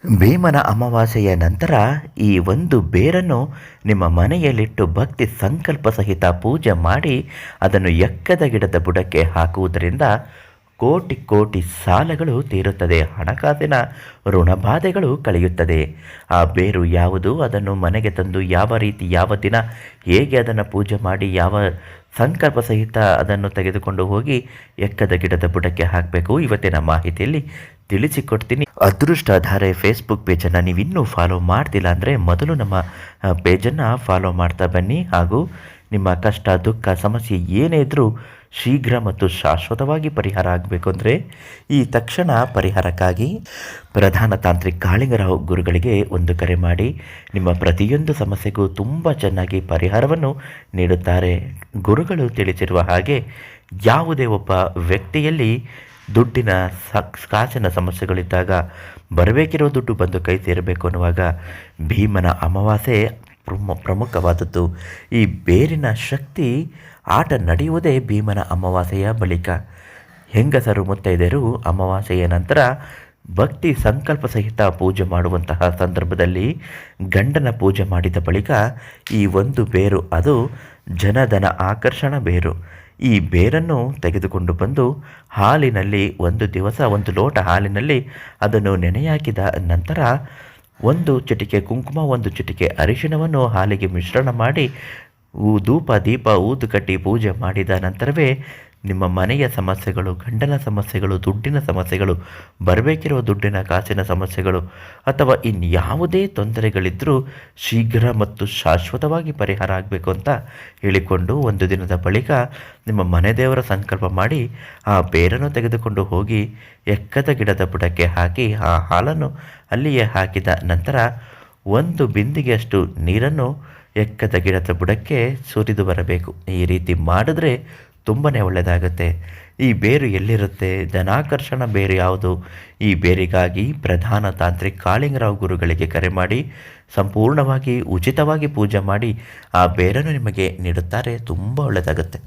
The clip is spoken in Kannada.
ಭೀಮನ ಅಮಾವಾಸ್ಯೆಯ ನಂತರ ಈ ಒಂದು ಬೇರನ್ನು ನಿಮ್ಮ ಮನೆಯಲ್ಲಿಟ್ಟು ಭಕ್ತಿ ಸಂಕಲ್ಪ ಸಹಿತ ಪೂಜೆ ಮಾಡಿ ಅದನ್ನು ಎಕ್ಕದ ಗಿಡದ ಬುಡಕ್ಕೆ ಹಾಕುವುದರಿಂದ ಕೋಟಿ ಕೋಟಿ ಸಾಲಗಳು ತೀರುತ್ತದೆ, ಹಣಕಾಸಿನ ಋಣಬಾಧೆಗಳು ಕಳೆಯುತ್ತದೆ. ಆ ಬೇರು ಯಾವುದು, ಅದನ್ನು ಮನೆಗೆ ತಂದು ಯಾವ ರೀತಿ ಯಾವ ದಿನ ಹೇಗೆ ಅದನ್ನು ಪೂಜೆ ಮಾಡಿ ಯಾವ ಸಂಕಲ್ಪ ಸಹಿತ ಅದನ್ನು ತೆಗೆದುಕೊಂಡು ಹೋಗಿ ಎಕ್ಕದ ಗಿಡದ ಬುಡಕ್ಕೆ ಹಾಕಬೇಕು, ಇವತ್ತಿನ ಮಾಹಿತಿಯಲ್ಲಿ ತಿಳಿಸಿಕೊಡ್ತೀನಿ. ಅದೃಷ್ಟಧಾರೆ ಫೇಸ್ಬುಕ್ ಪೇಜನ್ನು ನೀವಿನ್ನೂ ಫಾಲೋ ಮಾಡ್ತಿಲ್ಲ ಅಂದರೆ ಮೊದಲು ನಮ್ಮ ಪೇಜನ್ನು ಫಾಲೋ ಮಾಡ್ತಾ ಬನ್ನಿ. ಹಾಗೂ ನಿಮ್ಮ ಕಷ್ಟ ದುಃಖ ಸಮಸ್ಯೆ ಏನೇ ಇದ್ದರೂ ಶೀಘ್ರ ಮತ್ತು ಶಾಶ್ವತವಾಗಿ ಪರಿಹಾರ ಆಗಬೇಕು ಅಂದರೆ ಈ ತಕ್ಷಣ ಪರಿಹಾರಕ್ಕಾಗಿ ಪ್ರಧಾನ ತಾಂತ್ರಿಕ ಕಾಳಿಂಗರಾವ್ ಗುರುಗಳಿಗೆ ಒಂದು ಕರೆ ಮಾಡಿ ನಿಮ್ಮ ಪ್ರತಿಯೊಂದು ಸಮಸ್ಯೆಗೂ ತುಂಬ ಚೆನ್ನಾಗಿ ಪರಿಹಾರವನ್ನು ನೀಡುತ್ತಾರೆ. ಗುರುಗಳು ತಿಳಿಸಿರುವ ಹಾಗೆ ಯಾವುದೇ ಒಬ್ಬ ವ್ಯಕ್ತಿಯಲ್ಲಿ ದುಡ್ಡಿನ ಕಾಸಿನ ಸಮಸ್ಯೆಗಳಿದ್ದಾಗ ಬರಬೇಕಿರೋ ದುಡ್ಡು ಬಂದು ಕೈ ಸೇರಬೇಕು ಅನ್ನುವಾಗ ಭೀಮನ ಅಮಾವಾಸ್ಯೆ ಪ್ರಮುಖವಾದದ್ದು. ಈ ಬೇರಿನ ಶಕ್ತಿ ಆಟ ನಡೆಯುವುದೇ ಭೀಮನ ಅಮಾವಾಸ್ಯೆಯ ಬಳಿಕ. ಹೆಂಗಸರು ಮುತ್ತೈದೆಯರು ಅಮಾವಾಸ್ಯೆಯ ನಂತರ ಭಕ್ತಿ ಸಂಕಲ್ಪ ಸಹಿತ ಪೂಜೆ ಮಾಡುವಂತಹ ಸಂದರ್ಭದಲ್ಲಿ ಗಂಡನ ಪೂಜೆ ಮಾಡಿದ ಬಳಿಕ ಈ ಒಂದು ಬೇರು, ಅದು ಜನಧನ ಆಕರ್ಷಣ ಬೇರು. ಈ ಬೇರನ್ನು ತೆಗೆದುಕೊಂಡು ಬಂದು ಹಾಲಿನಲ್ಲಿ ಒಂದು ದಿವಸ ಒಂದು ಲೋಟ ಹಾಲಿನಲ್ಲಿ ಅದನ್ನು ನೆನೆಯಾಕಿದ ನಂತರ ಒಂದು ಚಿಟಿಕೆ ಕುಂಕುಮ, ಒಂದು ಚಿಟಿಕೆ ಅರಿಶಿಣವನ್ನು ಹಾಲಿಗೆ ಮಿಶ್ರಣ ಮಾಡಿ ಧೂಪ ದೀಪ ಊದು ಕಟ್ಟಿ ಪೂಜೆ ಮಾಡಿದ ನಂತರವೇ ನಿಮ್ಮ ಮನೆಯ ಸಮಸ್ಯೆಗಳು, ಗಂಡನ ಸಮಸ್ಯೆಗಳು, ದುಡ್ಡಿನ ಸಮಸ್ಯೆಗಳು, ಬರಬೇಕಿರೋ ದುಡ್ಡಿನ ಕಾಸಿನ ಸಮಸ್ಯೆಗಳು ಅಥವಾ ಇನ್ಯಾವುದೇ ತೊಂದರೆಗಳಿದ್ದರೂ ಶೀಘ್ರ ಮತ್ತು ಶಾಶ್ವತವಾಗಿ ಪರಿಹಾರ ಆಗಬೇಕು ಅಂತ ಹೇಳಿಕೊಂಡು ಒಂದು ದಿನದ ಬಳಿಕ ನಿಮ್ಮ ಮನೆ ದೇವರ ಸಂಕಲ್ಪ ಮಾಡಿ ಆ ಬೇರನ್ನು ತೆಗೆದುಕೊಂಡು ಹೋಗಿ ಎಕ್ಕದ ಗಿಡದ ಬುಡಕ್ಕೆ ಹಾಕಿ ಆ ಹಾಲನ್ನು ಅಲ್ಲಿಯೇ ಹಾಕಿದ ನಂತರ ಒಂದು ಬಿಂದಿಗೆಯಷ್ಟು ನೀರನ್ನು ಎಕ್ಕದ ಗಿಡದ ಬುಡಕ್ಕೆ ಸುರಿದು ಬರಬೇಕು. ಈ ರೀತಿ ಮಾಡಿದ್ರೆ ತುಂಬಾ ಒಳ್ಳೆಯದಾಗುತ್ತೆ. ಈ ಬೇರು ಎಲ್ಲಿರುತ್ತೆ, ಧನಾಕರ್ಷಣ ಬೇರು ಯಾವುದು, ಈ ಬೇರಿಗಾಗಿ ಪ್ರಧಾನ ತಾಂತ್ರಿಕ ಕಾಳಿಂಗರಾವ್ ಗುರುಗಳಿಗೆ ಕರೆ ಮಾಡಿ ಸಂಪೂರ್ಣವಾಗಿ ಉಚಿತವಾಗಿ ಪೂಜೆ ಮಾಡಿ ಆ ಬೇರನ್ನು ನಿಮಗೆ ನೀಡುತ್ತಾರೆ. ತುಂಬ ಒಳ್ಳೆಯದಾಗುತ್ತೆ.